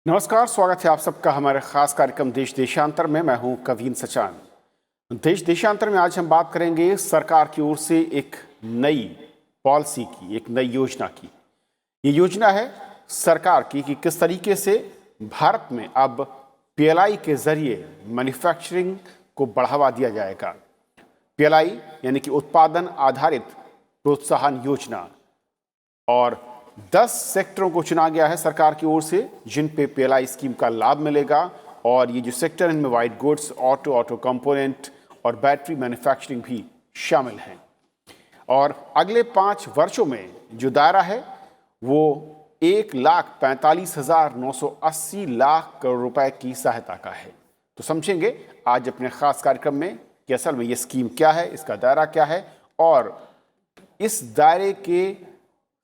नमस्कार, स्वागत है आप सबका हमारे खास कार्यक्रम देश देशांतर में। मैं हूं कवीन सचान। देश देशांतर में आज हम बात करेंगे सरकार की ओर से एक नई पॉलिसी की, एक नई योजना की। ये योजना है सरकार की कि किस तरीके से भारत में अब पीएलआई के जरिए मैन्युफैक्चरिंग को बढ़ावा दिया जाएगा। पीएलआई यानी कि उत्पादन आधारित प्रोत्साहन योजना, और 10 सेक्टरों को चुना गया है सरकार की ओर से जिन पे पीएलआई स्कीम का लाभ मिलेगा। और ये जो सेक्टर इनमें वाइट गुड्स, ऑटो कंपोनेंट और बैटरी मैन्युफैक्चरिंग भी शामिल हैं। और अगले 5 वर्षों में जो दायरा है वो 1,45,980 लाख करोड़ रुपए की सहायता का है। तो समझेंगे आज अपने खास कार्यक्रम में कि असल में ये स्कीम क्या है, इसका दायरा क्या है और इस दायरे के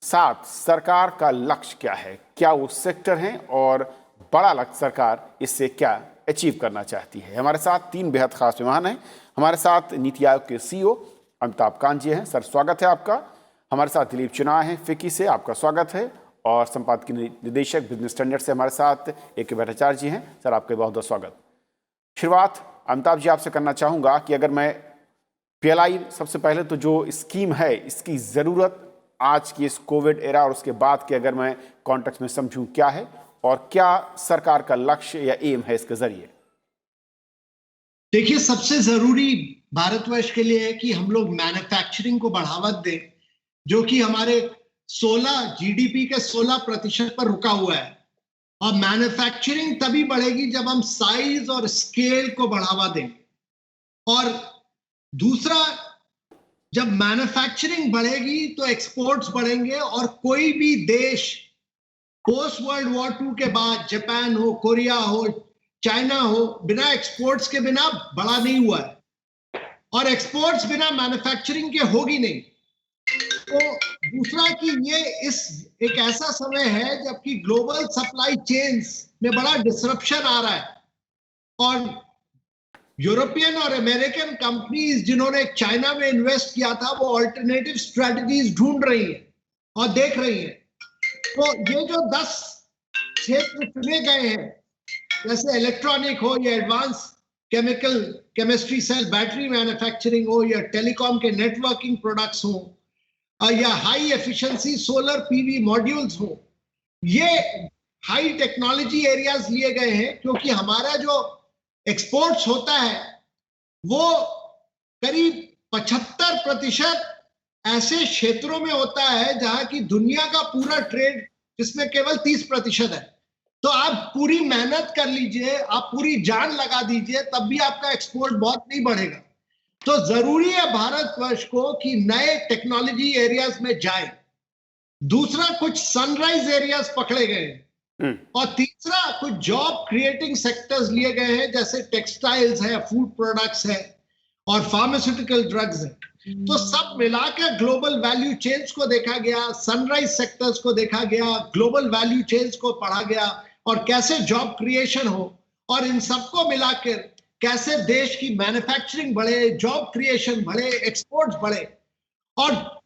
साथ सरकार का लक्ष्य क्या है, क्या वो सेक्टर हैं और बड़ा लक्ष्य सरकार इससे क्या अचीव करना चाहती है। हमारे साथ 3 बेहद खास मेहमान हैं। हमारे साथ नीति आयोग के सीईओ अमिताभ कांत जी हैं। सर, स्वागत है आपका। हमारे साथ दिलीप चुनाव हैं फिक्की से, आपका स्वागत है। और संपादकीय निदेशक बिजनेस स्टैंडर्ड से हमारे साथ AK भट्टाचार्य जी हैं। सर, आपका बहुत बहुत स्वागत। शुरुआत अमिताभ जी आपसे करना चाहूँगा कि अगर मैं पीएलआई, सबसे पहले तो जो स्कीम है इसकी ज़रूरत आज की इस कोविड एरा और उसके बाद के अगर मैं कॉन्टेक्स्ट में समझूं क्या है और क्या सरकार का लक्ष्य या एम है इसके जरिए। देखिए, सबसे जरूरी भारतवर्ष के लिए है कि हम लोग मैन्युफैक्चरिंग को बढ़ावा दें, जो कि हमारे 16 जीडीपी के 16% पर रुका हुआ है। और मैन्युफैक्चरिंग तभी बढ़ेगी जब हम साइज और स्केल को बढ़ावा दें। और दूसरा, जब मैन्युफैक्चरिंग बढ़ेगी तो एक्सपोर्ट्स बढ़ेंगे। और कोई भी देश पोस्ट वर्ल्ड वॉर 2 के बाद, जापान हो, कोरिया हो, चाइना हो, बिना एक्सपोर्ट्स के बिना बड़ा नहीं हुआ है। और एक्सपोर्ट्स बिना मैन्युफैक्चरिंग के होगी नहीं। तो दूसरा कि ये एक ऐसा समय है जबकि ग्लोबल सप्लाई चेन्स में बड़ा डिसरप्शन आ रहा है। और यूरोपियन और अमेरिकन कंपनीज जिन्होंने चाइना में इन्वेस्ट किया था, वो अल्टरनेटिव स्ट्रेटजीज ढूंढ रही हैं और देख रही हैं। तो ये जो 10 क्षेत्र चुने गए हैं, जैसे इलेक्ट्रॉनिक हो या advance chemistry cell battery manufacturing हो या टेलीकॉम के नेटवर्किंग प्रोडक्ट्स हो या high efficiency solar PV modules हो, ये हाई टेक्नोलॉजी एरियाज लिए गए हैं। क्योंकि हमारा जो एक्सपोर्ट्स होता है वो करीब 75% ऐसे क्षेत्रों में होता है जहां की दुनिया का पूरा ट्रेड, जिसमें केवल 30% है। तो आप पूरी मेहनत कर लीजिए, आप पूरी जान लगा दीजिए, तब भी आपका एक्सपोर्ट बहुत नहीं बढ़ेगा। तो जरूरी है भारतवर्ष को कि नए टेक्नोलॉजी एरियाज में जाए। दूसरा, कुछ सनराइज एरियाज पकड़े गए हैं। और तीसरा, कुछ जॉब क्रिएटिंग सेक्टर्स लिए गए हैं, जैसे टेक्सटाइल्स है, फूड प्रोडक्ट्स है और फार्मास्यूटिकल ड्रग्स है। तो सब मिलाकर ग्लोबल वैल्यू चेन्स को देखा गया, सनराइज सेक्टर्स को देखा गया, ग्लोबल वैल्यू चेन्स को पढ़ा गया और कैसे जॉब क्रिएशन हो। और इन सबको मिलाकर कैसे देश की मैन्युफैक्चरिंग बढ़े, जॉब क्रिएशन बढ़े, एक्सपोर्ट्स बढ़े। और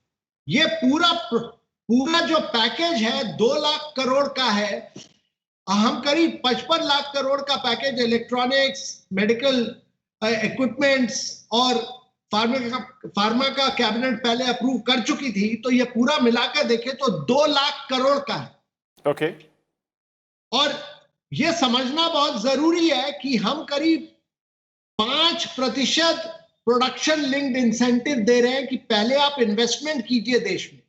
ये पूरा जो पैकेज है 2 लाख करोड़ का है। हम करीब 55 लाख करोड़ का पैकेज इलेक्ट्रॉनिक्स, मेडिकल इक्विपमेंट्स और फार्मा का कैबिनेट पहले अप्रूव कर चुकी थी। तो ये पूरा मिलाकर देखें तो 2 लाख करोड़ का है। ओके। और ये समझना बहुत जरूरी है कि हम करीब 5% प्रोडक्शन लिंक्ड इंसेंटिव दे रहे हैं कि पहले आप इन्वेस्टमेंट कीजिए देश में,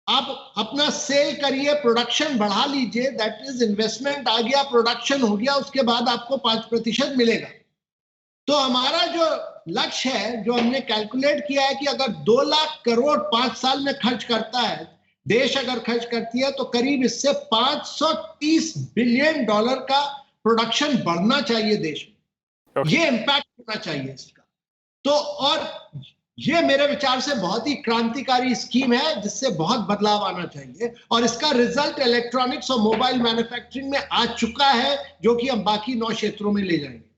आप अपना सेल करिए, प्रोडक्शन बढ़ा लीजिए। दैट इज इन्वेस्टमेंट आ गया, प्रोडक्शन हो गया, उसके बाद आपको 5% मिलेगा। तो हमारा जो लक्ष्य है, जो हमने कैलकुलेट किया है कि अगर 2 लाख करोड़ 5 साल में खर्च करता है देश, अगर खर्च करती है तो करीब इससे $530 बिलियन का प्रोडक्शन बढ़ना चाहिए देश में। ये इंपैक्ट होना चाहिए इसका। तो और ये मेरे विचार से बहुत ही क्रांतिकारी स्कीम है, जिससे बहुत बदलाव आना चाहिए। और इसका रिजल्ट इलेक्ट्रॉनिक्स और मोबाइल मैन्युफैक्चरिंग में आ चुका है, जो कि हम बाकी 9 क्षेत्रों में ले जाएंगे।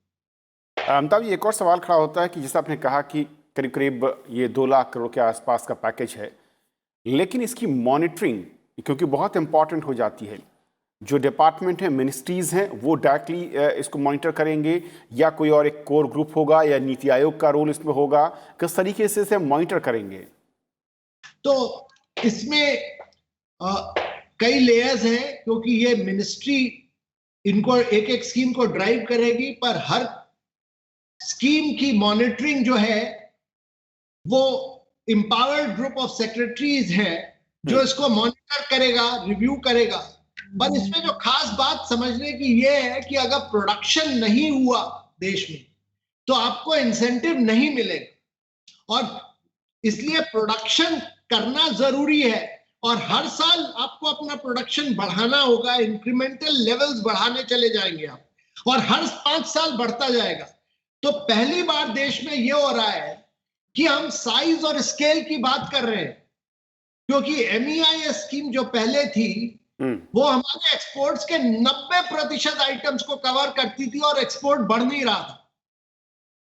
अमिताभ जी, एक और सवाल खड़ा होता है कि जैसे आपने कहा कि करीब करीब ये 2 लाख करोड़ के आसपास का पैकेज है, लेकिन इसकी मॉनिटरिंग क्योंकि बहुत इंपॉर्टेंट हो जाती है, जो डिपार्टमेंट है, मिनिस्ट्रीज हैं, वो डायरेक्टली इसको मॉनिटर करेंगे, या कोई और एक कोर ग्रुप होगा, या नीति आयोग का रोल इसमें होगा? किस तरीके से इसे मॉनिटर करेंगे? तो इसमें कई लेयर्स हैं, क्योंकि ये मिनिस्ट्री इनको एक एक स्कीम को ड्राइव करेगी, पर हर स्कीम की मॉनिटरिंग जो है वो एम्पावर्ड ग्रुप ऑफ सेक्रेटरीज है जो इसको मॉनिटर करेगा, रिव्यू करेगा। पर इसमें जो खास बात समझने की ये है कि अगर प्रोडक्शन नहीं हुआ देश में तो आपको इंसेंटिव नहीं मिलेगा, और इसलिए प्रोडक्शन करना जरूरी है, और हर साल आपको अपना प्रोडक्शन बढ़ाना होगा, इंक्रीमेंटल लेवल्स बढ़ाने चले जाएंगे आप, और हर 5 साल बढ़ता जाएगा। तो पहली बार देश में यह हो रहा है कि हम साइज और स्केल की बात कर रहे हैं, क्योंकि MEIS स्कीम जो पहले थी वो हमारे एक्सपोर्ट्स के 90% आइटम्स को कवर करती थी और एक्सपोर्ट बढ़ नहीं रहा था।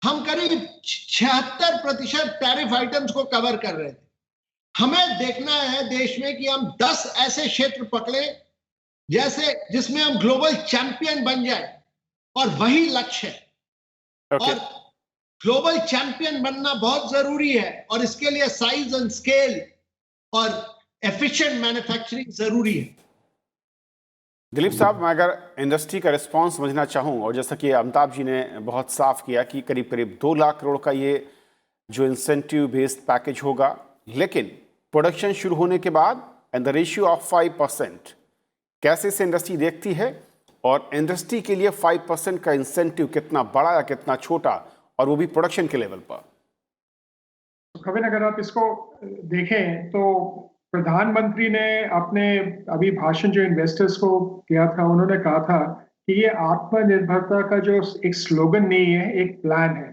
हम करीब 76% टैरिफ आइटम्स को कवर कर रहे थे। हमें देखना है देश में कि हम 10 ऐसे क्षेत्र पकड़े जैसे जिसमें हम ग्लोबल चैंपियन बन जाए, और वही लक्ष्य है। और ग्लोबल चैंपियन बनना बहुत जरूरी है, और इसके लिए साइज एंड स्केल और एफिशिएंट मैन्युफैक्चरिंग जरूरी है। दिलीप साहब, मैं अगर इंडस्ट्री का रिस्पांस समझना चाहूँ, और जैसा कि अमिताभ जी ने बहुत साफ किया कि करीब करीब 2 लाख करोड़ का ये जो इंसेंटिव बेस्ड पैकेज होगा, लेकिन प्रोडक्शन शुरू होने के बाद एंड द रेशियो ऑफ 5%, कैसे से इंडस्ट्री देखती है, और इंडस्ट्री के लिए 5% का इंसेंटिव कितना बड़ा या कितना छोटा, और वो भी प्रोडक्शन के लेवल पर? खबिन, अगर आप इसको देखें तो प्रधानमंत्री ने अपने अभी भाषण जो इन्वेस्टर्स को किया था, उन्होंने कहा था कि ये आत्मनिर्भरता का जो एक स्लोगन नहीं है, एक प्लान है।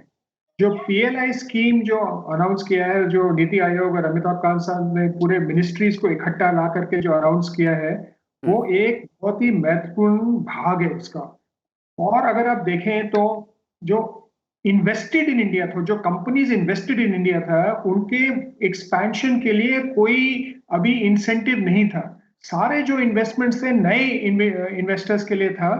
जो PLI स्कीम जो अनाउंस किया है, जो नीति आयोग और अमिताभ कांत साहब ने पूरे मिनिस्ट्रीज को इकट्ठा ला करके जो अनाउंस किया है, वो एक बहुत ही महत्वपूर्ण भाग है इसका। और अगर आप देखें तो जो इन्वेस्टेड इन इंडिया था, जो कंपनीज इन्वेस्टेड इन इंडिया था, उनके एक्सपेंशन के लिए कोई अभी इंसेंटिव नहीं था। सारे जो इन्वेस्टमेंट्स थे नए इन्वेस्टर्स के लिए था।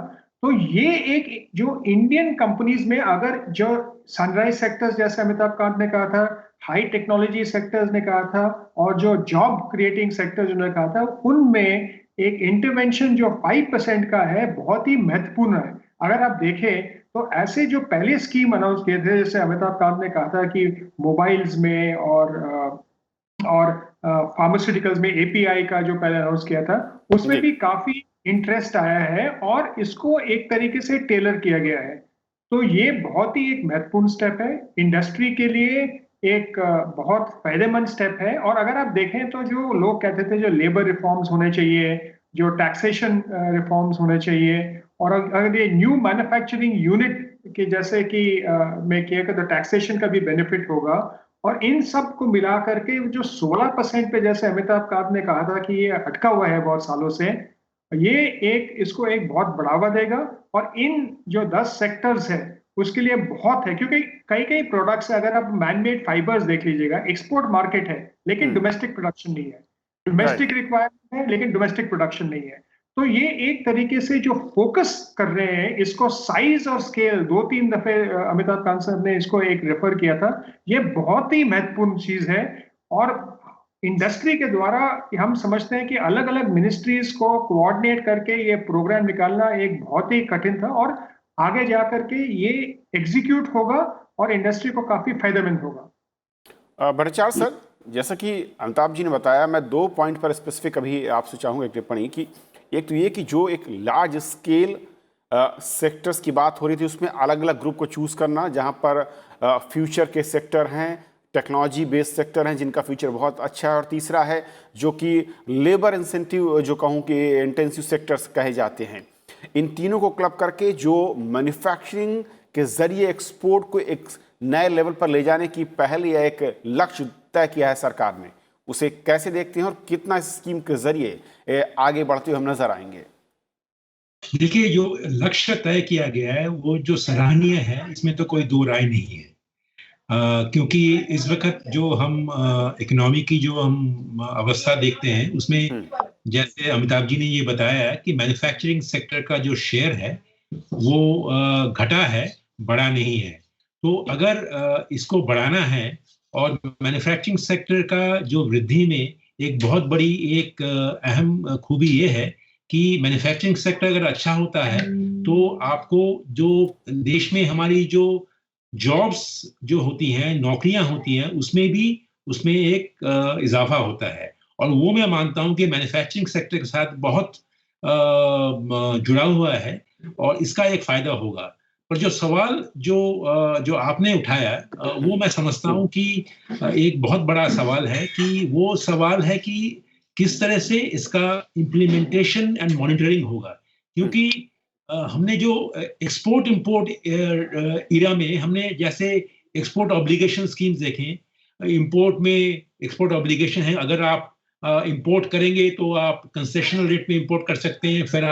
तो ये एक जो इंडियन कंपनीज में, अगर जो सनराइज सेक्टर्स जैसे अमिताभ कांत ने कहा था, हाई टेक्नोलॉजी सेक्टर्स ने कहा था, और जो जॉब क्रिएटिंग सेक्टर्स उन्होंने कहा था, उनमें एक इंटरवेंशन जो 5% का है बहुत ही महत्वपूर्ण है। अगर आप देखें तो ऐसे जो पहले स्कीम अनाउंस किए थे, जैसे अमिताभ कांत ने कहा था कि मोबाइल्स में और फार्मास्यूटिकल्स में API का जो पहले अनाउंस किया था, उसमें भी काफी इंटरेस्ट आया है, और इसको एक तरीके से टेलर किया गया है। तो ये बहुत ही एक महत्वपूर्ण स्टेप है इंडस्ट्री के लिए, एक बहुत फायदेमंद स्टेप है। और अगर आप देखें तो जो लोग कहते थे जो लेबर रिफॉर्म्स होने चाहिए, जो टैक्सेशन रिफॉर्म्स होने चाहिए, और अगर ये न्यू मैन्युफैक्चरिंग यूनिट के जैसे कि में किया तो टैक्सेशन का भी बेनिफिट होगा, और इन सब को मिला करके जो 16% पे जैसे अमिताभ कांत ने कहा था कि ये अटका हुआ है बहुत सालों से, ये इसको एक बहुत बढ़ावा देगा। और इन जो 10 सेक्टर्स है उसके लिए बहुत है, क्योंकि कई प्रोडक्ट्स, अगर आप मैनमेड फाइबर्स देख लीजिएगा, एक्सपोर्ट मार्केट है लेकिन डोमेस्टिक प्रोडक्शन नहीं है, डोमेस्टिक रिक्वायरमेंट है लेकिन डोमेस्टिक प्रोडक्शन नहीं है। तो ये एक तरीके से जो फोकस कर रहे हैं, इसको साइज और स्केल 2-3 दफे अमिताभ कांत साहब ने इसको एक रेफर किया था, ये बहुत ही महत्वपूर्ण चीज है। और इंडस्ट्री के द्वारा हम समझते हैं कि अलग अलग मिनिस्ट्रीज को कोऑर्डिनेट करके ये प्रोग्राम निकालना एक बहुत ही कठिन था, और आगे जाकर के ये एग्जीक्यूट होगा और इंडस्ट्री को काफी फायदेमंद होगा। भट्टाचार्य सर, जैसा कि अमिताभ जी ने बताया, मैं 2 पॉइंट पर स्पेसिफिक अभी आपसे चाहूँगा एक टिप्पणी की। एक तो ये कि जो एक लार्ज स्केल सेक्टर्स की बात हो रही थी, उसमें अलग अलग ग्रुप को चूज़ करना, जहाँ पर फ्यूचर के सेक्टर हैं, टेक्नोलॉजी बेस्ड सेक्टर हैं जिनका फ्यूचर बहुत अच्छा है, और तीसरा है जो कि लेबर इंसेंटिव, जो कहूँ कि इंटेंसिव सेक्टर्स कहे जाते हैं। इन तीनों को क्लब करके जो मैन्युफैक्चरिंग के जरिए एक्सपोर्ट को एक नए लेवल पर ले जाने की पहल या एक लक्ष्य तय किया है सरकार ने, उसे कैसे देखते हैं, और कितना इस स्कीम के जरिए आगे बढ़ते हुए हम नजर आएंगे? देखिए, जो लक्ष्य तय किया गया है वो जो सराहनीय है, इसमें तो कोई दो राय नहीं है। क्योंकि इस वक्त जो हम इकोनॉमी की जो हम अवस्था देखते हैं, उसमें जैसे अमिताभ जी ने ये बताया कि मैन्युफैक्चरिंग सेक्टर का जो शेयर है वो घटा है, बढ़ा नहीं है। तो अगर इसको बढ़ाना है, और मैन्युफैक्चरिंग सेक्टर का जो वृद्धि में एक बहुत बड़ी एक अहम खूबी ये है कि मैन्युफैक्चरिंग सेक्टर अगर अच्छा होता है तो आपको जो देश में हमारी जो जॉब्स जो होती हैं, नौकरियां होती हैं, उसमें एक इजाफा होता है। और वो मैं मानता हूं कि मैन्युफैक्चरिंग सेक्टर के साथ बहुत जुड़ा हुआ है और इसका एक फायदा होगा। पर जो सवाल जो आपने उठाया वो मैं समझता हूं कि एक बहुत बड़ा सवाल है, कि वो सवाल है कि किस तरह से इसका इम्प्लीमेंटेशन एंड मॉनिटरिंग होगा। क्योंकि हमने जो एक्सपोर्ट इंपोर्ट इरा में हमने जैसे एक्सपोर्ट ऑब्लिगेशन स्कीम्स देखें, इंपोर्ट में एक्सपोर्ट ऑब्लिगेशन है, अगर आप इंपोर्ट करेंगे तो आप कंसेशनल रेट में इंपोर्ट कर सकते हैं, फिर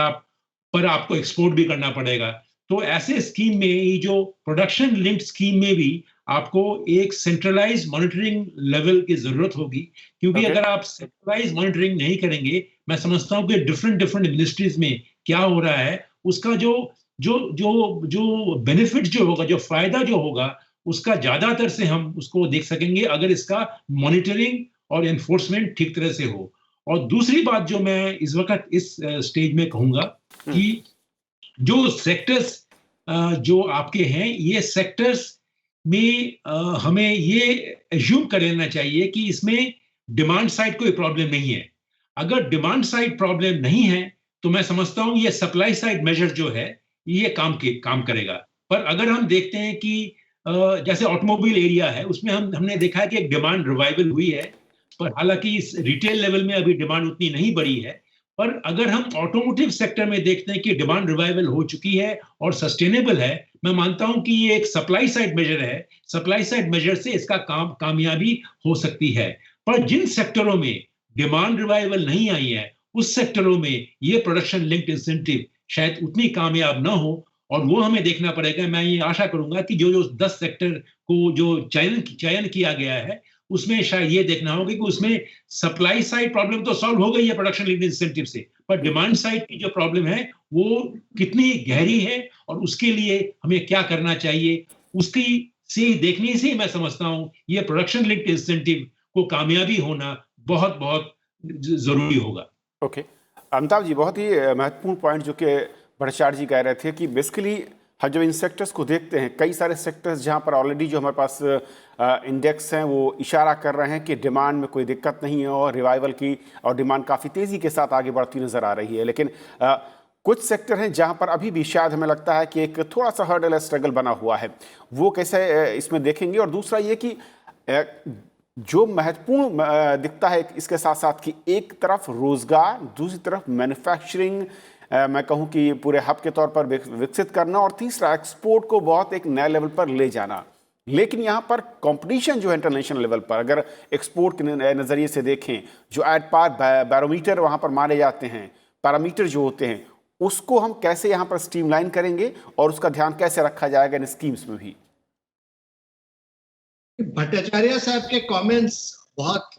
आपको एक्सपोर्ट भी करना पड़ेगा। तो ऐसे स्कीम में, ये जो प्रोडक्शन लिंक्ड स्कीम में भी आपको एक सेंट्रलाइज मॉनिटरिंग लेवल की जरूरत होगी। क्योंकि अगर आप सेंट्रलाइज मॉनिटरिंग नहीं करेंगे, मैं समझता हूं कि डिफरेंट मिनिस्ट्रीज में क्या हो रहा है, उसका जो जो जो जो बेनिफिट जो होगा, जो फायदा जो होगा, उसका ज्यादातर से हम उसको देख सकेंगे अगर इसका मॉनिटरिंग और एनफोर्समेंट ठीक तरह से हो। और दूसरी बात जो मैं इस वक्त इस स्टेज में कहूंगा कि जो सेक्टर्स जो आपके हैं, ये सेक्टर्स में हमें ये एज्यूम कर लेना चाहिए कि इसमें डिमांड साइड कोई प्रॉब्लम नहीं है। अगर डिमांड साइड प्रॉब्लम नहीं है तो मैं समझता हूं ये सप्लाई साइड मेजर जो है ये काम करेगा। पर अगर हम देखते हैं कि जैसे ऑटोमोबाइल एरिया है, उसमें हमने देखा है कि एक डिमांड रिवाइवल हुई है, पर हालांकि इस रिटेल लेवल में अभी डिमांड उतनी नहीं बढ़ी है। पर अगर हम ऑटोमोटिव सेक्टर में देखते हैं कि डिमांड रिवाइवल हो चुकी है और सस्टेनेबल है, मैं मानता हूं कि ये एक सप्लाई साइड मेजर है। सप्लाई साइड मेजर से इसका कामयाबी हो सकती है। पर जिन सेक्टरों में डिमांड रिवाइवल नहीं आई है, उस सेक्टरों में ये प्रोडक्शन लिंक्ड इंसेंटिव शायद उतनी कामयाब ना हो, और वो हमें देखना पड़ेगा। मैं ये आशा करूंगा कि जो 10 सेक्टर को जो चयन किया गया है, उसमें शायद ये देखना होगा कि उसमें सप्लाई साइड प्रॉब्लम तो सॉल्व हो गई है प्रोडक्शन लिंक्ड इंसेंटिव से, पर डिमांड साइड की जो प्रॉब्लम है वो कितनी गहरी है और उसके लिए हमें क्या करना चाहिए, उसकी से देखने से मैं समझता हूं ये प्रोडक्शन लिंक्ड इंसेंटिव को कामयाबी होना बहुत बहुत जरूरी होगा। ओके अमिताभ जी, बहुत ही महत्वपूर्ण पॉइंट जो कि भट्टाचार्य जी कह रहे थे कि बेसिकली हम जब इन सेक्टर्स को देखते हैं, कई सारे सेक्टर्स जहां पर ऑलरेडी जो हमारे पास इंडेक्स हैं वो इशारा कर रहे हैं कि डिमांड में कोई दिक्कत नहीं है और रिवाइवल की और डिमांड काफ़ी तेज़ी के साथ आगे बढ़ती नज़र आ रही है। लेकिन कुछ सेक्टर हैं जहां पर अभी भी शायद हमें लगता है कि एक थोड़ा सा हर्डल है, स्ट्रगल बना हुआ है, वो कैसे इसमें देखेंगे। और दूसरा ये कि जो महत्वपूर्ण दिखता है इसके साथ साथ कि एक तरफ रोजगार, दूसरी तरफ मैन्युफैक्चरिंग मैं कहूं कि पूरे हब के तौर पर विकसित करना, और तीसरा एक्सपोर्ट को बहुत एक नए लेवल पर ले जाना। लेकिन यहाँ पर कंपटीशन जो है इंटरनेशनल लेवल पर, अगर एक्सपोर्ट के नज़रिए से देखें, जो एट पार बैरोमीटर वहाँ पर मारे जाते हैं, पैरामीटर जो होते हैं, उसको हम कैसे यहाँ पर स्ट्रीमलाइन करेंगे और उसका ध्यान कैसे रखा जाएगा इन स्कीम्स में भी। भट्टाचार्य साहब के कमेंट्स बहुत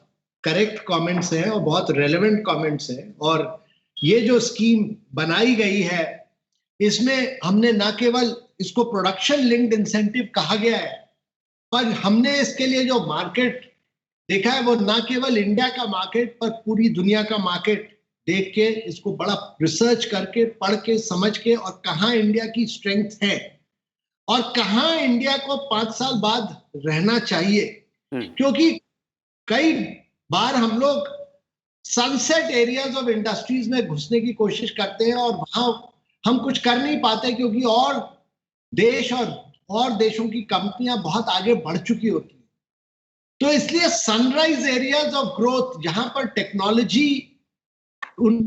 करेक्ट कमेंट्स हैं और बहुत रेलेवेंट कमेंट्स हैं। और ये जो स्कीम बनाई गई है, इसमें हमने ना केवल इसको प्रोडक्शन लिंक्ड इंसेंटिव कहा गया है, पर हमने इसके लिए जो मार्केट देखा है वो ना केवल इंडिया का मार्केट पर पूरी दुनिया का मार्केट देख के, इसको बड़ा रिसर्च करके, पढ़ के, समझ के, और कहाँ इंडिया की स्ट्रेंथ है और कहाँ इंडिया को 5 साल बाद रहना चाहिए। क्योंकि कई बार हम लोग सनसेट एरियाज ऑफ इंडस्ट्रीज में घुसने की कोशिश करते हैं और वहां हम कुछ कर नहीं पाते, क्योंकि और देश और देशों की कंपनियां बहुत आगे बढ़ चुकी होती हैं। तो इसलिए सनराइज एरियाज ऑफ ग्रोथ, जहां पर टेक्नोलॉजी उन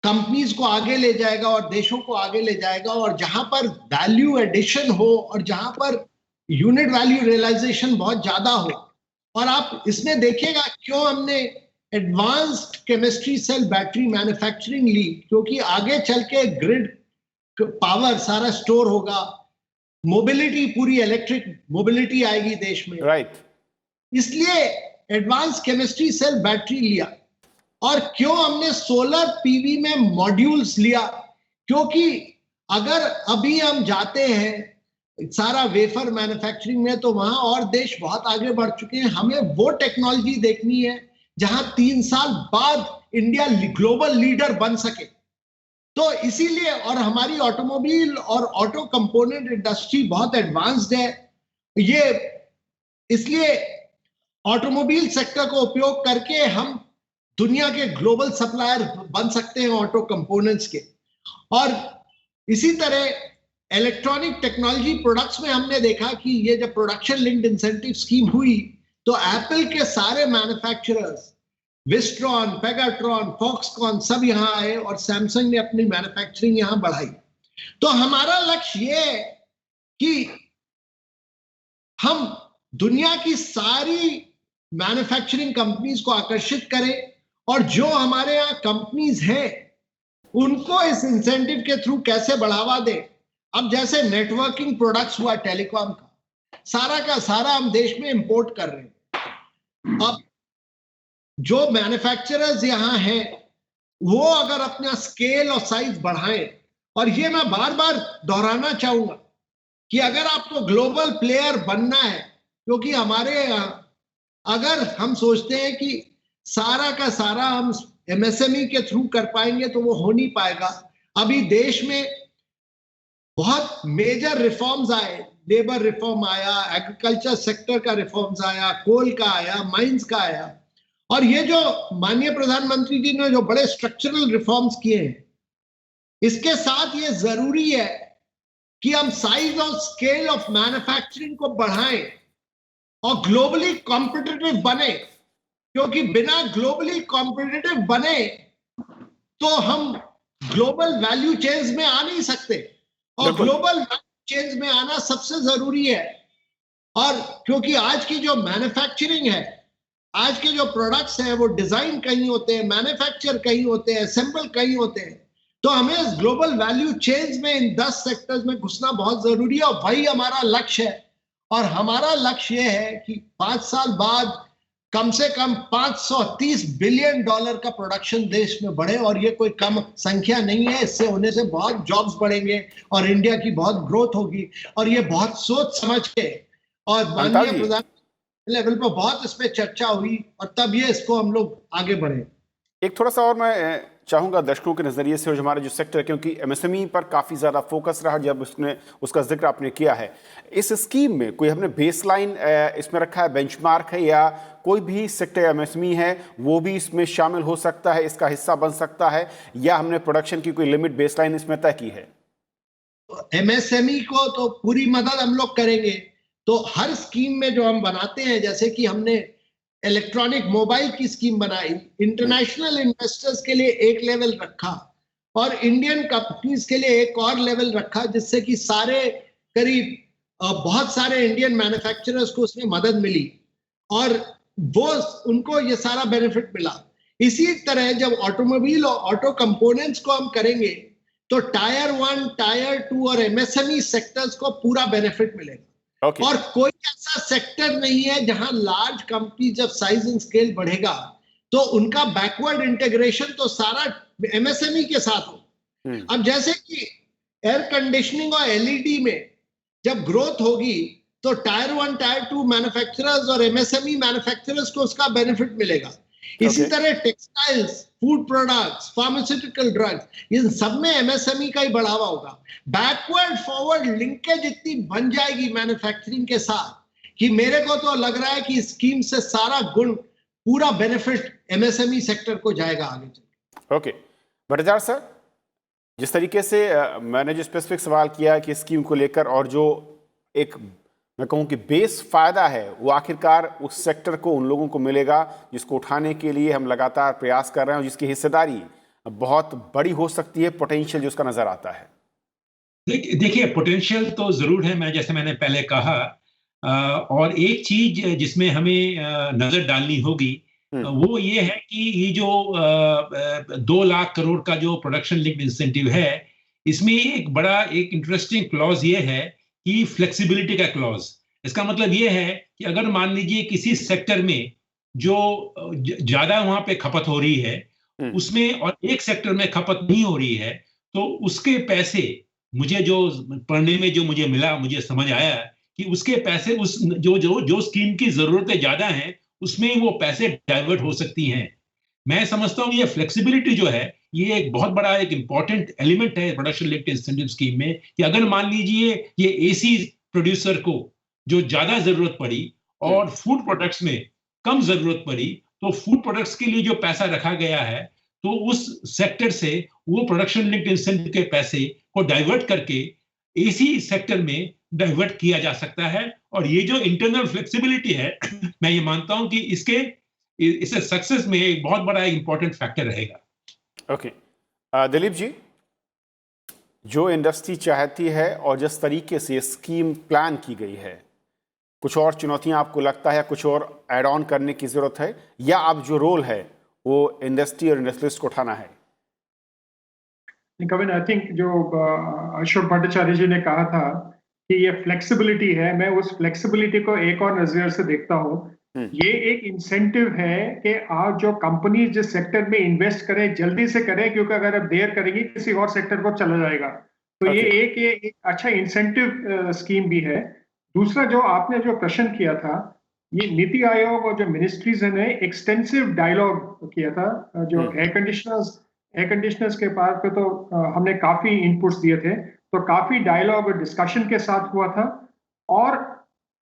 कंपनीज को आगे ले जाएगा और देशों को आगे ले जाएगा, और जहां पर वैल्यू एडिशन हो और जहां पर यूनिट वैल्यू रियलाइजेशन बहुत ज्यादा हो। और आप इसमें देखिएगा क्यों हमने advanced chemistry cell battery manufacturing ली, क्योंकि आगे चल के ग्रिड पावर सारा स्टोर होगा, मोबिलिटी, पूरी इलेक्ट्रिक मोबिलिटी आएगी देश में, राइट। इसलिए एडवांस केमिस्ट्री सेल बैटरी लिया। और क्यों हमने सोलर पीवी में मॉड्यूल्स लिया, क्योंकि अगर अभी हम जाते हैं सारा वेफर मैन्युफैक्चरिंग में तो वहां और देश बहुत आगे बढ़ चुके हैं, हमें वो टेक्नोलॉजी देखनी है जहां 3 साल बाद इंडिया ग्लोबल लीडर बन सके। तो इसीलिए, और हमारी ऑटोमोबाइल और ऑटो कंपोनेंट इंडस्ट्री बहुत एडवांस्ड है, ये इसलिए ऑटोमोबाइल सेक्टर को उपयोग करके हम दुनिया के ग्लोबल सप्लायर बन सकते हैं ऑटो कंपोनेंट्स के। और इसी तरह इलेक्ट्रॉनिक टेक्नोलॉजी प्रोडक्ट्स में हमने देखा कि ये जब प्रोडक्शन लिंक्ड इंसेंटिव स्कीम हुई तो एप्पल के सारे मैन्युफैक्चरर्स, विस्ट्रॉन, पेगाट्रॉन, फॉक्सकॉन, सब यहां आए और सैमसंग ने अपनी मैन्युफैक्चरिंग यहां बढ़ाई। तो हमारा लक्ष्य ये है कि हम दुनिया की सारी मैन्युफैक्चरिंग कंपनीज को आकर्षित करें और जो हमारे यहाँ कंपनीज हैं उनको इस इंसेंटिव के थ्रू कैसे बढ़ावा दें। अब जैसे नेटवर्किंग प्रोडक्ट्स हुआ टेलीकॉम का सारा हम देश में इंपोर्ट कर रहे हैं। अब जो मैन्युफैक्चरर्स यहाँ हैं वो अगर अपना स्केल और साइज बढ़ाएं, और ये मैं बार बार दोहराना चाहूंगा कि अगर आपको ग्लोबल प्लेयर बनना है, क्योंकि हमारे यहाँ अगर हम सोचते हैं कि सारा का सारा हम एमएसएमई के थ्रू कर पाएंगे तो वो हो नहीं पाएगा। अभी देश में बहुत मेजर रिफॉर्म्स आए, लेबर रिफॉर्म आया, एग्रीकल्चर सेक्टर का रिफॉर्म्स आया, कोल का आया, माइंस का आया, और ये जो माननीय प्रधानमंत्री जी ने जो बड़े स्ट्रक्चरल रिफॉर्म्स किए हैं, इसके साथ ये जरूरी है कि हम साइज और स्केल ऑफ मैन्युफैक्चरिंग को बढ़ाएं और ग्लोबली कॉम्पिटिटिव बने, क्योंकि बिना ग्लोबली कॉम्पिटिटिव बने तो हम ग्लोबल वैल्यू चेन्स में आ नहीं सकते, और ग्लोबल वैल्यू चेन्स में आना सबसे जरूरी है। और क्योंकि आज की जो मैन्युफैक्चरिंग है, आज के जो प्रोडक्ट्स हैं वो डिजाइन कहीं होते हैं, मैन्युफैक्चर कहीं होते हैं, असेंबल कहीं होते हैं, तो हमें इस ग्लोबल वैल्यू चेन्स में इन 10 सेक्टर्स में घुसना बहुत जरूरी है, और वही हमारा लक्ष्य है। और हमारा लक्ष्य ये है कि 5 साल बाद कम से कम $530 बिलियन का प्रोडक्शन देश में बढ़े, और ये कोई कम संख्या नहीं है। इससे होने से बहुत जॉब्स बढ़ेंगे और इंडिया की बहुत ग्रोथ होगी, और ये बहुत सोच समझ के और माननीय प्रधानमंत्री लेवल पर बहुत इस पे चर्चा हुई, और तब ये इसको हम लोग आगे बढ़े। एक थोड़ा सा और मैं चाहूँगा दर्शकों के नज़रिए से, जो हमारा जो सेक्टर है, क्योंकि एमएसएमई पर काफ़ी ज़्यादा फोकस रहा जब उसका जिक्र आपने किया है, इस स्कीम में कोई हमने बेसलाइन इसमें रखा है, बेंचमार्क है, या कोई भी सेक्टर एमएसएमई है वो भी इसमें शामिल हो सकता है, इसका हिस्सा बन सकता है, या हमने प्रोडक्शन की कोई लिमिट बेसलाइन इसमें तय की है? एमएसएमई को तो पूरी मदद हम लोग करेंगे। तो हर स्कीम में जो हम बनाते हैं, जैसे कि हमने इलेक्ट्रॉनिक मोबाइल की स्कीम बनाई, इंटरनेशनल इन्वेस्टर्स के लिए एक लेवल रखा और इंडियन कंपनीज के लिए एक और लेवल रखा, जिससे कि सारे करीब बहुत सारे इंडियन मैन्युफैक्चरर्स को उसमें मदद मिली और वो उनको ये सारा बेनिफिट मिला। इसी तरह जब ऑटोमोबाइल और ऑटो कंपोनेंट्स को हम करेंगे तो टायर 1, टायर 2 और एमएसएमई सेक्टर्स को पूरा बेनिफिट मिलेगा। Okay. और कोई ऐसा सेक्टर नहीं है जहां लार्ज कंपनी जब साइज एंड स्केल बढ़ेगा तो उनका बैकवर्ड इंटीग्रेशन तो सारा एमएसएमई के साथ हो। अब जैसे कि एयर कंडीशनिंग और एलईडी में जब ग्रोथ होगी तो टायर 1, टायर 2 मैन्युफैक्चरर्स और एमएसएमई मैन्युफैक्चरर्स को उसका बेनिफिट मिलेगा। इसी तरह textiles, food products, pharmaceutical drugs, इन सब में एमएसएमई का ही बढ़ावा होगा। बैकवर्ड फॉरवर्ड लिंकेज इतनी बन जाएगी मैन्युफैक्चरिंग के साथ कि मेरे को तो लग रहा है कि स्कीम से सारा गुण, पूरा बेनिफिट एमएसएमई सेक्टर को जाएगा आगे चल। ओके भट्टाचार्य सर, जिस तरीके से मैंने जो स्पेसिफिक सवाल किया कि स्कीम को लेकर, और जो एक मैं कहूँ कि बेस फायदा है वो आखिरकार उस सेक्टर को, उन लोगों को मिलेगा जिसको उठाने के लिए हम लगातार प्रयास कर रहे हैं और जिसकी हिस्सेदारी बहुत बड़ी हो सकती है, पोटेंशियल जो उसका नजर आता है। देखिए पोटेंशियल तो जरूर है, जैसे मैंने पहले कहा, और एक चीज जिसमें हमें नजर डालनी होगी वो ये है कि ये जो 2 लाख करोड़ का जो प्रोडक्शन लिंक्ड इंसेंटिव है, इसमें एक इंटरेस्टिंग क्लॉज ये है कि फ्लेक्सिबिलिटी का क्लॉज। इसका मतलब ये है कि अगर मान लीजिए किसी सेक्टर में जो ज्यादा वहां पे खपत हो रही है उसमें और एक सेक्टर में खपत नहीं हो रही है, तो उसके पैसे मुझे जो पढ़ने में जो मुझे मिला, मुझे समझ आया कि उसके पैसे उस जो स्कीम की जरूरतें ज्यादा हैं उसमें वो पैसे डाइवर्ट हो सकती हैं। मैं समझता हूँ ये फ्लेक्सिबिलिटी जो है ये एक बहुत बड़ा एक इंपॉर्टेंट एलिमेंट है प्रोडक्शन लिंक्ड इंसेंटिव स्कीम में, कि अगर मान लीजिए ये एसी प्रोड्यूसर को जो ज्यादा जरूरत पड़ी और फूड प्रोडक्ट्स में कम जरूरत पड़ी, तो फूड प्रोडक्ट्स के लिए जो पैसा रखा गया है तो उस सेक्टर से वो प्रोडक्शन लिंक्ड इंसेंटिव के पैसे को डाइवर्ट करके एसी सेक्टर में डाइवर्ट किया जा सकता है। और ये जो इंटरनल फ्लेक्सिबिलिटी है मैं ये मानता हूं कि इसे सक्सेस में एक बहुत बड़ा इंपॉर्टेंट फैक्टर रहेगा। ओके दिलीप जी, जो इंडस्ट्री चाहती है और जिस तरीके से स्कीम प्लान की गई है, कुछ और चुनौतियां आपको लगता है, कुछ और ऐड ऑन करने की जरूरत है, या अब जो रोल है वो इंडस्ट्री और इंडस्ट्रियलिस्ट को उठाना है? कविन, आई थिंक जो अशोक भट्टाचार्य जी ने कहा था कि ये फ्लेक्सिबिलिटी है, मैं उस फ्लेक्सिबिलिटी को एक और नजरिए से देखता हूँ। ये एक इंसेंटिव है कि आज जो कंपनी जिस सेक्टर में इन्वेस्ट करे जल्दी से करे, क्योंकि अगर अब देर करेगी किसी और सेक्टर को चला जाएगा। तो ये एक अच्छा इंसेंटिव स्कीम भी है। दूसरा, जो आपने जो प्रश्न किया था, ये नीति आयोग और जो मिनिस्ट्रीज ने एक्सटेंसिव डायलॉग किया था। जो एयर कंडीशनर्स के पार पे तो हमने काफी इनपुट्स दिए थे, तो काफी डायलॉग और डिस्कशन के साथ हुआ था। और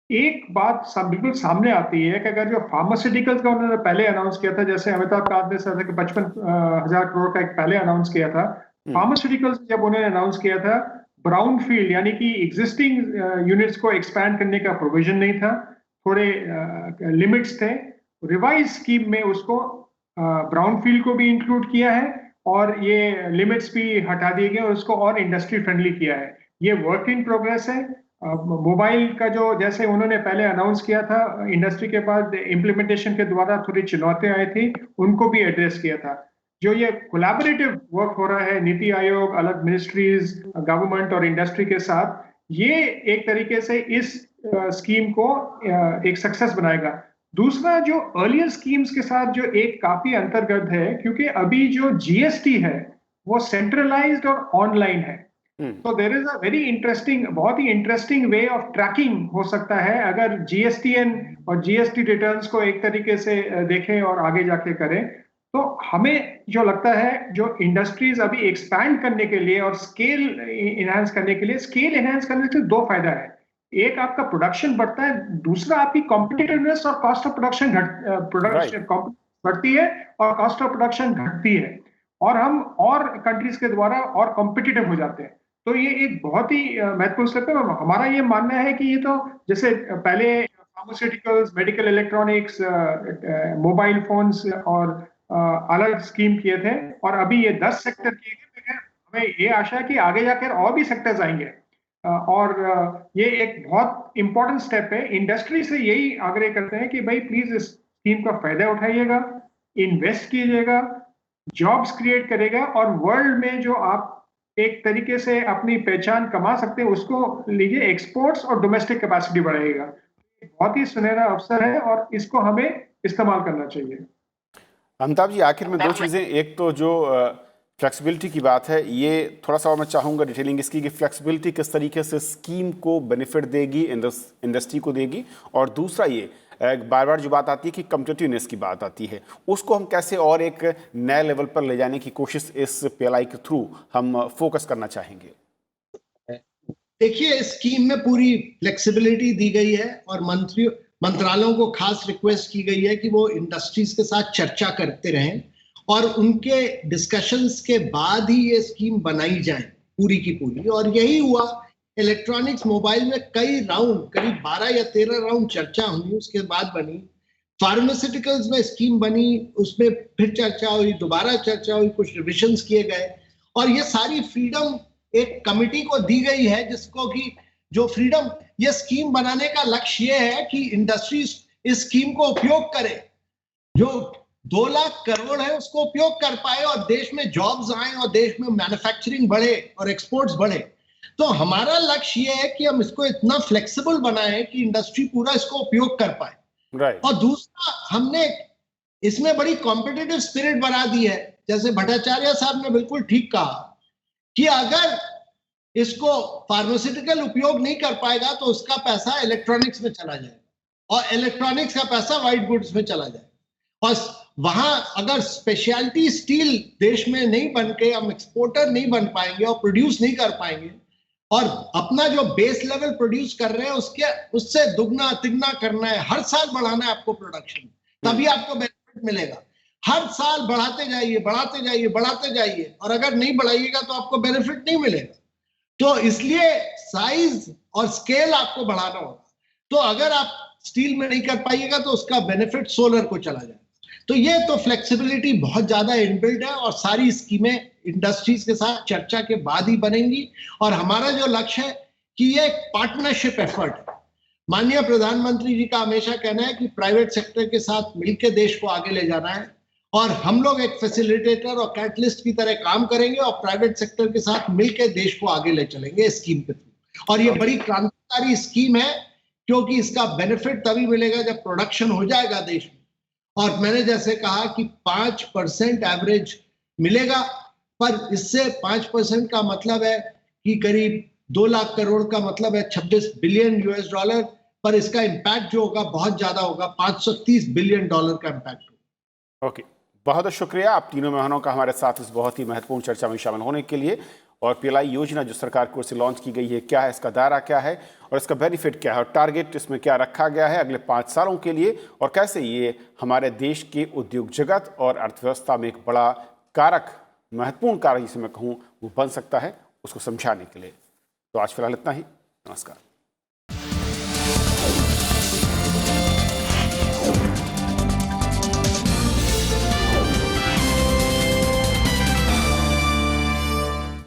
एक बात बिल्कुल सामने आती है कि अगर जो फार्मास्यूटिकल्स का उन्होंने पहले अनाउंस किया था, जैसे अमिताभ कांत ने 55,000 करोड़ का एक पहले अनाउंस किया था, फार्मास्यूटिकल्स जब उन्होंने अनाउंस किया था, ब्राउन फील्ड यानी कि एग्जिस्टिंग यूनिट्स को एक्सपैंड करने का प्रोविजन नहीं था, थोड़े लिमिट्स थे। रिवाइज स्कीम में उसको ब्राउन फील्ड को भी इंक्लूड किया है और ये लिमिट्स भी हटा दिए गए और उसको और इंडस्ट्री फ्रेंडली किया है। ये वर्क इन प्रोग्रेस है। मोबाइल का जो जैसे उन्होंने पहले अनाउंस किया था, इंडस्ट्री के पास इम्प्लीमेंटेशन के द्वारा थोड़ी चुनौतियां आई थी, उनको भी एड्रेस किया था। जो ये कोलैबोरेटिव वर्क हो रहा है नीति आयोग, अलग मिनिस्ट्रीज, गवर्नमेंट और इंडस्ट्री के साथ, ये एक तरीके से इस स्कीम को एक सक्सेस बनाएगा। दूसरा, जो अर्लियर स्कीम्स के साथ जो एक काफी अंतर्गत है, क्योंकि अभी जो जीएसटी है वो सेंट्रलाइज्ड और ऑनलाइन है, तो there is a very interesting, बहुत ही इंटरेस्टिंग वे ऑफ ट्रैकिंग हो सकता है अगर जीएसटीएन और जीएसटी रिटर्न्स को एक तरीके से देखें और आगे जाके करें। तो हमें जो लगता है, जो इंडस्ट्रीज अभी एक्सपैंड करने के लिए और स्केल इनहांस करने के लिए, स्केल इनहांस करने से दो फायदा है। एक, आपका प्रोडक्शन बढ़ता है, दूसरा आपकी कॉम्पिटिटिवनेस और कॉस्ट ऑफ प्रोडक्शन बढ़ती है और कॉस्ट ऑफ प्रोडक्शन घटती है, और हम और कंट्रीज के द्वारा और कॉम्पिटिटिव हो जाते हैं। तो ये एक बहुत ही महत्वपूर्ण स्टेप है। हमारा ये मानना है कि ये तो जैसे पहले pharmaceuticals, medical electronics, mobile phones और अलग स्कीम किए थे, और अभी ये 10 सेक्टर किए गए। हमें ये आशा है कि आगे जाकर और भी सेक्टर्स आएंगे, और ये एक बहुत इंपॉर्टेंट स्टेप है। इंडस्ट्री से यही आग्रह करते हैं कि भाई प्लीज इस स्कीम का फायदा उठाइएगा, इन्वेस्ट कीजिएगा, जॉब्स क्रिएट करेगा, और वर्ल्ड में जो आप एक तरीके से अपनी पहचान कमा सकते हैं उसको लीजिए, एक्सपोर्ट्स और डोमेस्टिक कैपेसिटी बढ़ाइएगा। बहुत ही सुनहरा अवसर है और इसको हमें इस्तेमाल करना चाहिए। अमिताभ जी, आखिर में दो चीज़ें, एक तो जो फ्लेक्सिबिलिटी की बात है, ये थोड़ा सा मैं चाहूँगा डिटेलिंग इसकी कि फ्लेक्सिबिलिटी किस तरीके से स्कीम को बेनिफिट देगी, इंडस्ट्री को देगी, और दूसरा ये बार बार जो बात आती है कि कम्पिटिटिवनेस की बात आती है, उसको हम कैसे और एक नए लेवल पर ले जाने की कोशिश इस पीएलआई के थ्रू हम फोकस करना चाहेंगे। देखिए, स्कीम में पूरी फ्लेक्सिबिलिटी दी गई है और मंत्रालयों को खास रिक्वेस्ट की गई है कि वो इंडस्ट्रीज के साथ चर्चा करते रहें और उनके डिस्कशंस के बाद ही ये स्कीम बनाई जाए पूरी की पूरी। और यही हुआ। इलेक्ट्रॉनिक्स मोबाइल में कई राउंड, करीब 12 या 13 राउंड चर्चा हुई, उसके बाद बनी। फार्मास्यूटिकल्स में स्कीम बनी, उसमें फिर चर्चा हुई, दोबारा चर्चा हुई, कुछ रिविजन्स किए गए, और ये सारी फ्रीडम एक कमिटी को दी गई है, जिसको कि जो फ्रीडम, ये स्कीम बनाने का लक्ष्य ये है कि इंडस्ट्रीज इस स्कीम को उपयोग करे, जो 2 लाख करोड़ है उसको उपयोग कर पाए और देश में जॉब्स आए और देश में मैन्युफैक्चरिंग बढ़े और एक्सपोर्ट्स बढ़े। तो हमारा लक्ष्य ये है कि हम इसको इतना फ्लेक्सिबल बनाएं कि इंडस्ट्री पूरा इसको उपयोग कर पाए। और दूसरा, हमने इसमें बड़ी कॉम्पिटिटिव स्पिरिट बना दी है जैसे भट्टाचार्य साहब ने बिल्कुल ठीक कहा कि अगर इसको फार्मास्यूटिकल उपयोग नहीं कर पाएगा तो उसका पैसा इलेक्ट्रॉनिक्स में चला जाएगा और इलेक्ट्रॉनिक्स का पैसा व्हाइट गुड्स में चला जाएगा। और वहां अगर स्पेशलिटी स्टील देश में नहीं बन के हम एक्सपोर्टर नहीं बन पाएंगे और प्रोड्यूस नहीं कर पाएंगे और अपना जो बेस लेवल प्रोड्यूस कर रहे हैं उससे दुगना तिगना करना है, हर साल बढ़ाना है आपको प्रोडक्शन, तभी आपको बेनिफिट मिलेगा। हर साल बढ़ाते जाइए बढ़ाते जाइए बढ़ाते जाइए, और अगर नहीं बढ़ाइएगा तो आपको बेनिफिट नहीं मिलेगा। तो इसलिए साइज और स्केल आपको बढ़ाना होगा। तो अगर आप स्टील में नहीं कर पाइएगा तो उसका बेनिफिट सोलर को चला जाएगा। तो ये तो फ्लेक्सिबिलिटी बहुत ज्यादा इनबिल्ट है और सारी स्कीमें इंडस्ट्रीज के साथ चर्चा के बाद ही बनेंगी। और हमारा जो लक्ष्य है कि ये एक पार्टनरशिप एफर्ट है। माननीय प्रधानमंत्री जी का हमेशा कहना है कि प्राइवेट सेक्टर के साथ मिलकर देश को आगे ले जाना है और हम लोग एक फैसिलिटेटर और कैटलिस्ट की तरह काम करेंगे और प्राइवेट सेक्टर के साथ मिलकर देश को आगे ले चलेंगे इस स्कीम के थ्रू। और ये बड़ी क्रांतिकारी स्कीम है क्योंकि इसका बेनिफिट तभी मिलेगा जब प्रोडक्शन हो जाएगा देश में। और मैंने जैसे कहा कि 5% एवरेज मिलेगा, पर इससे 5% का मतलब है कि करीब 2 लाख करोड़ का मतलब है 26 बिलियन US डॉलर, पर इसका इम्पैक्ट जो होगा बहुत ज्यादा होगा, 530 बिलियन डॉलर का इम्पैक्ट होगा। ओके, बहुत बहुत शुक्रिया आप तीनों मेहमानों का हमारे साथ इस बहुत ही महत्वपूर्ण चर्चा में शामिल होने के लिए। और PLI योजना जो सरकार की ओर से लॉन्च की गई है, क्या है, इसका दायरा क्या है और इसका बेनिफिट क्या है और टारगेट इसमें क्या रखा गया है अगले 5 सालों के लिए, और कैसे ये हमारे देश के उद्योग जगत और अर्थव्यवस्था में एक बड़ा कारक, महत्वपूर्ण कारक जिसे मैं कहूँ वो बन सकता है, उसको समझाने के लिए। तो आज फिलहाल इतना ही। नमस्कार।